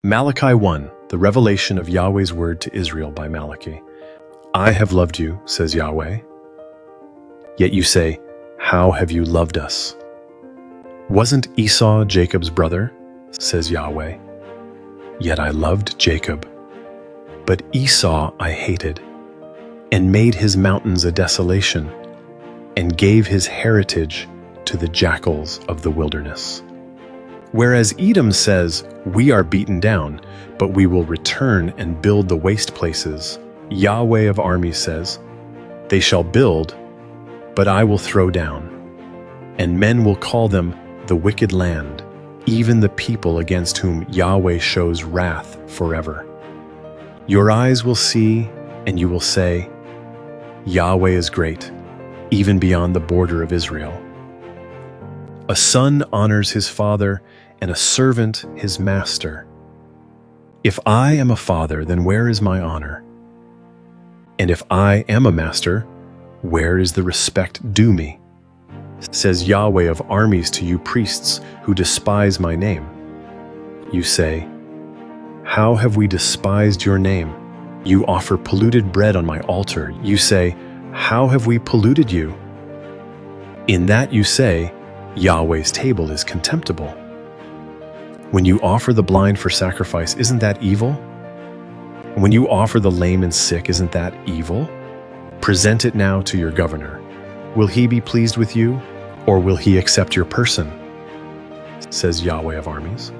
Malachi 1, the revelation of Yahweh's word to Israel by Malachi. I have loved you, says Yahweh. Yet you say, how have you loved us? Wasn't Esau Jacob's brother, says Yahweh? Yet I loved Jacob. But Esau I hated, and made his mountains a desolation, and gave his heritage to the jackals of the wilderness. Whereas Edom says, we are beaten down, but we will return and build the waste places, Yahweh of armies says, they shall build, but I will throw down, and men will call them the wicked land, even the people against whom Yahweh shows wrath forever. Your eyes will see, and you will say, Yahweh is great, even beyond the border of Israel. A son honors his father, and a servant his master. If I am a father, then where is my honor? And if I am a master, where is the respect due me? Says Yahweh of armies to you priests who despise my name. You say, how have we despised your name? You offer polluted bread on my altar. You say, how have we polluted you? In that you say, Yahweh's table is contemptible. When you offer the blind for sacrifice, isn't that evil? When you offer the lame and sick, isn't that evil? Present it now to your governor. Will he be pleased with you, or will he accept your person? Says Yahweh of armies.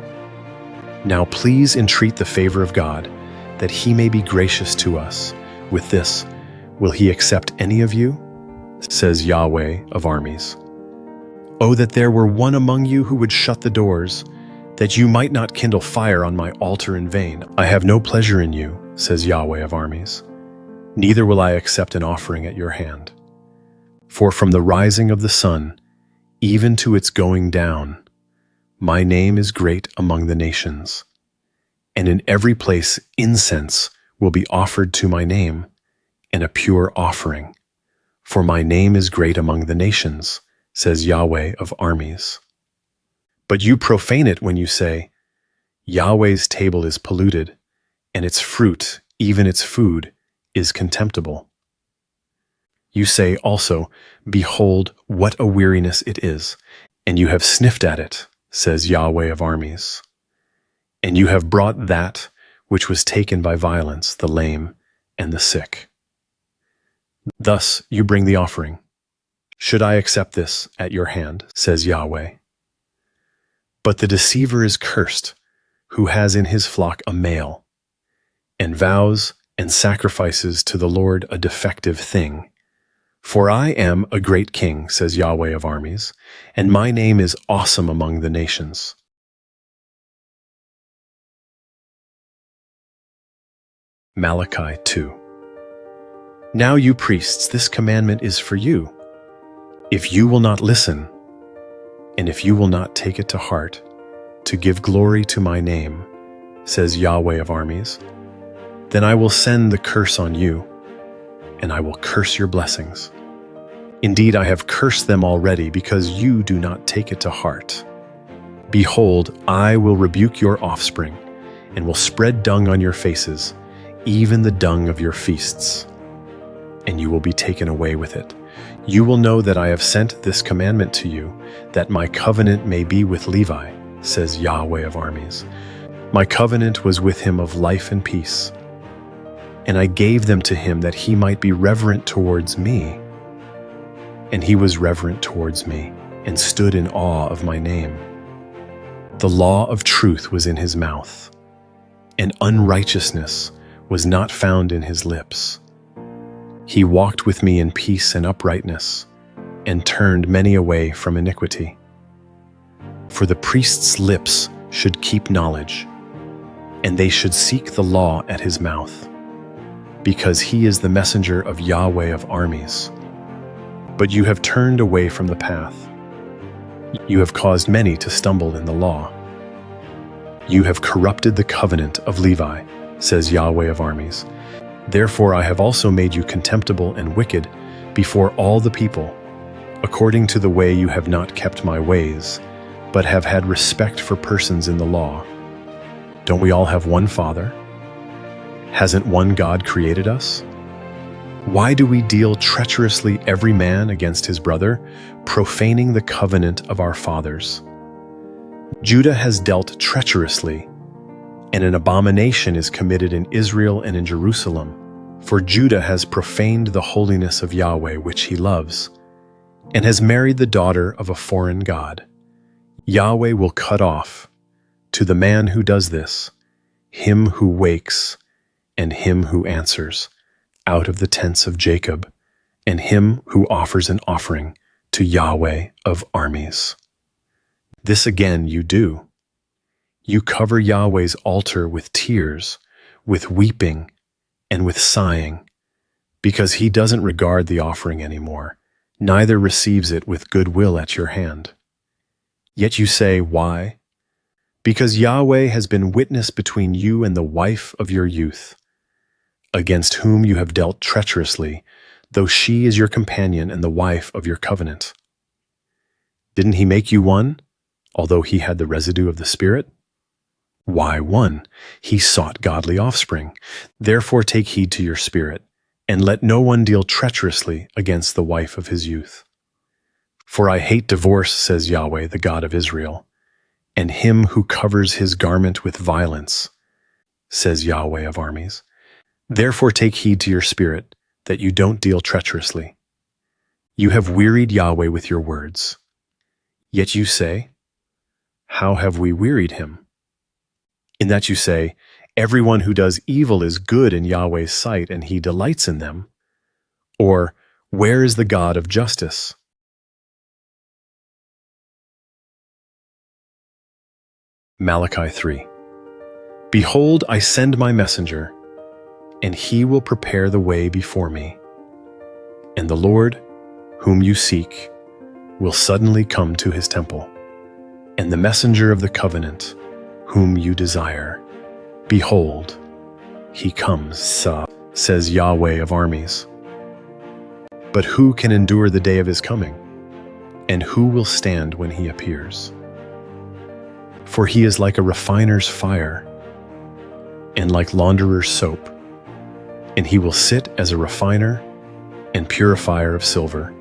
Now please entreat the favor of God, that he may be gracious to us. With this, will he accept any of you? Says Yahweh of armies. Oh, that there were one among you who would shut the doors, that you might not kindle fire on my altar in vain. I have no pleasure in you, says Yahweh of armies. Neither will I accept an offering at your hand. For from the rising of the sun, even to its going down, my name is great among the nations. And in every place incense will be offered to my name, and a pure offering. For my name is great among the nations, says Yahweh of armies. But you profane it when you say, Yahweh's table is polluted, and its fruit, even its food, is contemptible. You say also, behold, what a weariness it is, and you have sniffed at it, says Yahweh of armies. And you have brought that which was taken by violence, the lame and the sick. Thus you bring the offering. Should I accept this at your hand, says Yahweh? But the deceiver is cursed, who has in his flock a male, and vows and sacrifices to the Lord a defective thing. For I am a great king, says Yahweh of armies, and my name is awesome among the nations. Malachi 2. Now you priests, this commandment is for you. If you will not listen, and if you will not take it to heart, to give glory to my name, says Yahweh of armies, then I will send the curse on you, and I will curse your blessings. Indeed, I have cursed them already, because you do not take it to heart. Behold, I will rebuke your offspring, and will spread dung on your faces, even the dung of your feasts, and you will be taken away with it. You will know that I have sent this commandment to you, that my covenant may be with Levi, says Yahweh of armies. My covenant was with him of life and peace, and I gave them to him that he might be reverent towards me. And he was reverent towards me, and stood in awe of my name. The law of truth was in his mouth, and unrighteousness was not found in his lips. He walked with me in peace and uprightness, and turned many away from iniquity. For the priest's lips should keep knowledge, and they should seek the law at his mouth, because he is the messenger of Yahweh of armies. But you have turned away from the path. You have caused many to stumble in the law. You have corrupted the covenant of Levi, says Yahweh of armies. Therefore I have also made you contemptible and wicked before all the people, according to the way you have not kept my ways, but have had respect for persons in the law. Don't we all have one Father? Hasn't one God created us? Why do we deal treacherously every man against his brother, profaning the covenant of our fathers? Judah has dealt treacherously, and an abomination is committed in Israel and in Jerusalem, for Judah has profaned the holiness of Yahweh which he loves, and has married the daughter of a foreign god. Yahweh will cut off, to the man who does this, him who wakes and him who answers, out of the tents of Jacob, and him who offers an offering to Yahweh of armies. This again you do. You cover Yahweh's altar with tears, with weeping, and with sighing, because he doesn't regard the offering anymore, neither receives it with goodwill at your hand. Yet you say, why? Because Yahweh has been witness between you and the wife of your youth, against whom you have dealt treacherously, though she is your companion and the wife of your covenant. Didn't he make you one, although he had the residue of the Spirit? Why one? He sought godly offspring. Therefore take heed to your spirit, and let no one deal treacherously against the wife of his youth. For I hate divorce, says Yahweh, the God of Israel, and him who covers his garment with violence, says Yahweh of armies. Therefore take heed to your spirit, that you don't deal treacherously. You have wearied Yahweh with your words. Yet you say, how have we wearied him? In that you say, everyone who does evil is good in Yahweh's sight, and he delights in them. Or, where is the God of justice? Malachi 3. Behold, I send my messenger, and he will prepare the way before me. And the Lord, whom you seek, will suddenly come to his temple, and the messenger of the covenant, whom you desire. Behold, he comes, says Yahweh of armies. But who can endure the day of his coming? And who will stand when he appears? For he is like a refiner's fire, and like launderer's soap, and he will sit as a refiner and purifier of silver,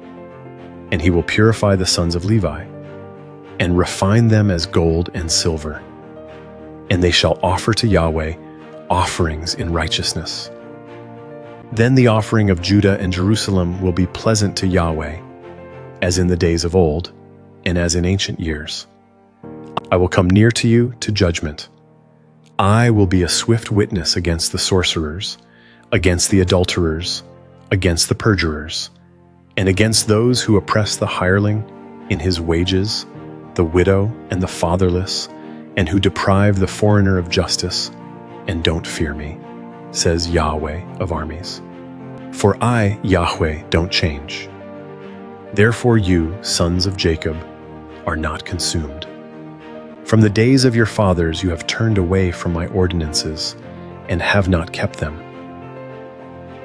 and he will purify the sons of Levi, and refine them as gold and silver. And they shall offer to Yahweh offerings in righteousness. Then the offering of Judah and Jerusalem will be pleasant to Yahweh, as in the days of old, and as in ancient years. I will come near to you to judgment. I will be a swift witness against the sorcerers, against the adulterers, against the perjurers, and against those who oppress the hireling in his wages, the widow and the fatherless, and who deprive the foreigner of justice, and don't fear me, says Yahweh of armies. For I, Yahweh, don't change. Therefore you, sons of Jacob, are not consumed. From the days of your fathers you have turned away from my ordinances, and have not kept them.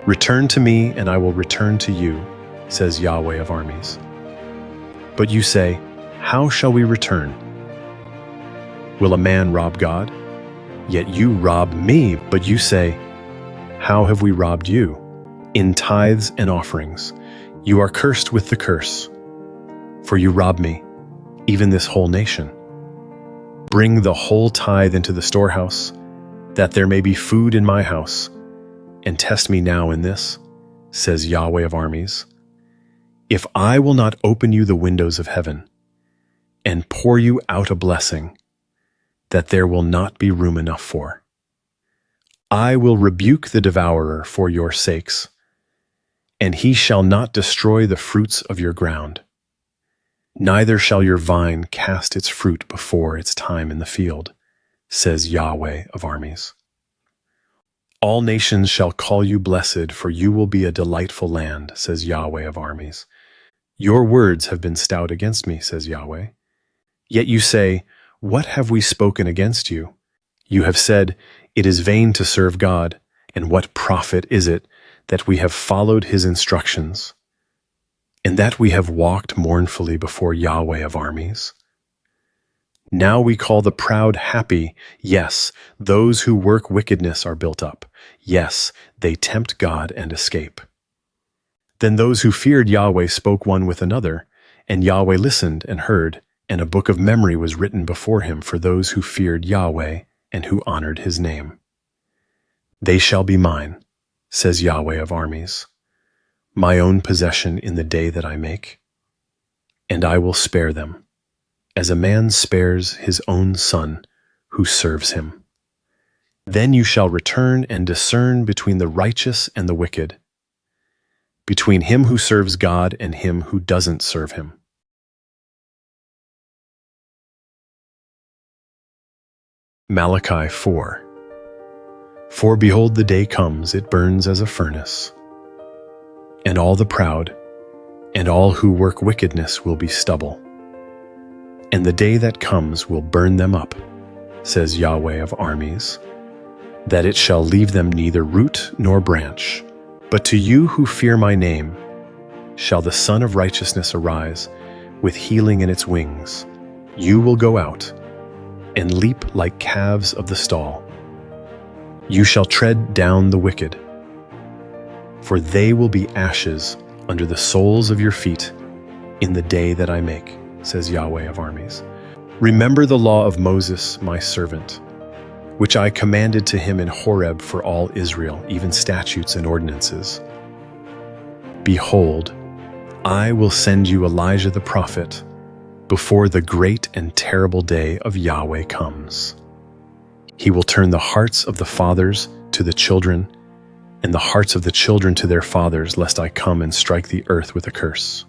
Return to me, and I will return to you, says Yahweh of armies. But you say, how shall we return? Will a man rob God? Yet you rob me. But you say, how have we robbed you? In tithes and offerings. You are cursed with the curse. For you rob me, even this whole nation. Bring the whole tithe into the storehouse, that there may be food in my house, and test me now in this, says Yahweh of armies. If I will not open you the windows of heaven, and pour you out a blessing, that there will not be room enough for. I will rebuke the devourer for your sakes, and he shall not destroy the fruits of your ground. Neither shall your vine cast its fruit before its time in the field, says Yahweh of armies. All nations shall call you blessed, for you will be a delightful land, says Yahweh of armies. Your words have been stout against me, says Yahweh. Yet you say, what have we spoken against you? You have said, it is vain to serve God, and what profit is it that we have followed his instructions, and that we have walked mournfully before Yahweh of armies? Now we call the proud happy. Yes, those who work wickedness are built up. Yes, they tempt God and escape. Then those who feared Yahweh spoke one with another, and Yahweh listened and heard, and a book of memory was written before him for those who feared Yahweh and who honored his name. They shall be mine, says Yahweh of armies, my own possession in the day that I make, and I will spare them, as a man spares his own son who serves him. Then you shall return and discern between the righteous and the wicked, between him who serves God and him who doesn't serve him. Malachi 4. For behold, the day comes, it burns as a furnace, and all the proud and all who work wickedness will be stubble. And the day that comes will burn them up, says Yahweh of armies, that it shall leave them neither root nor branch. But to you who fear my name shall the Son of Righteousness arise with healing in its wings. You will go out and leap like calves of the stall. You shall tread down the wicked, for they will be ashes under the soles of your feet in the day that I make, says Yahweh of armies. Remember the law of Moses, my servant, which I commanded to him in Horeb for all Israel, even statutes and ordinances. Behold, I will send you Elijah the prophet before the great and terrible day of Yahweh comes. He will turn the hearts of the fathers to the children, and the hearts of the children to their fathers, lest I come and strike the earth with a curse.